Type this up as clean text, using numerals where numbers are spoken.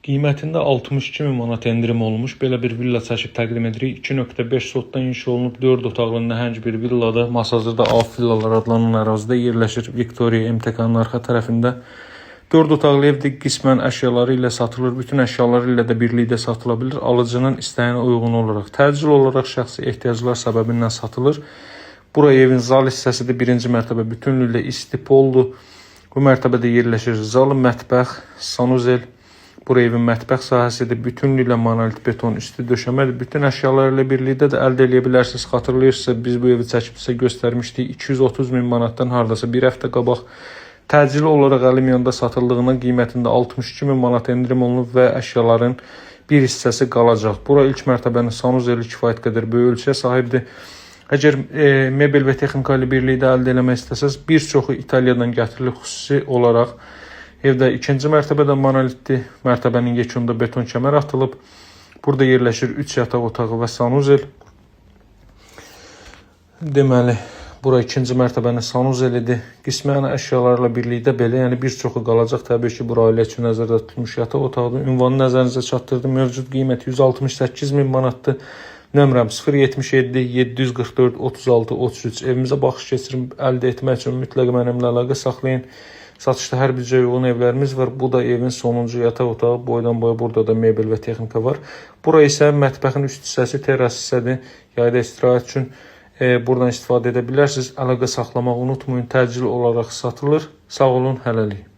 Qiymətində 62.000 manat endirim olmuş. Belə bir villa çəkib təqdim edirik. 2.5 sotdan inşa olunub 4 otaqlı nəhəng bir villadır. Masazırda Af Villalar adlanan ərazidə yerləşir. Victoria MTK-nın arxa tərəfində. 4 otaqlı evdir. Qismən əşyaları ilə satılır. Bütün əşyaları ilə də birlikdə satıla bilir. Alıcının istəyinə uyğun olaraq, təcil olaraq şəxsi ehtiyaclar səbəbindən satılır. Bura evin zal hissəsidir. Birinci mərtəbə bütünlüklə isti poldur. Bu mərtəbədə yerləşir zal, mətbəx, sanuzel. Bura evin mətbəx sahəsidir. Bütünlüklə monolit beton üstü döşəmədir. Bütün əşyalar ilə birlikdə də əldə edə bilərsiniz. Xatırlayırsınızsa biz bu evi çəkib sizə göstərmişdik. 230.000 manatdan hardasa bir həftə qabaq təcili olaraq əlim yanında satıldığından qiymətində 62.000 manat endirim olunub və əşyaların bir hissəsi qalacaq. Bura ilk mərtəbənin sanuzeli kifayət qədər böyük ölçüyə sahibdir. Əgər mebel və texnika ilə birlikdə əldə etmək istəsəz, bir çoxu İtaliyadan gətirilib xüsusi olaraq. Evdə ikinci mərtəbədə monolitli mərtəbənin yekununda beton kəmər atılıb. Burada yerləşir 3 yataq otağı və sanuzel. Deməli, bura ikinci mərtəbənin sanuzelidir. Qismən əşyalarla birlikdə belə, yəni bir çoxu qalacaq. Təbii ki, bura ailə üçün nəzərdə tutulmuş yataq otağıdır. Ünvanı nəzərinizə çatdırdım. Mövcud qiyməti 168.000 manatdır. Nömrəm 077 744 36 33. Evimizə baxış keçirib əldə etmək üçün mütləq mənimlə əlaqə saxlayın. Satışda hər bir uyğun evlərimiz var. Bu da evin sonuncu yataq otağı. Boydan boya burada da mebel və texnika var. Bura isə mətbəxin üst hissəsi, terras hissədir. Yayda istirahət üçün buradan istifadə edə bilərsiniz. Əlaqə saxlamaq unutmayın. Təcili olaraq satılır. Sağ olun, hələlik.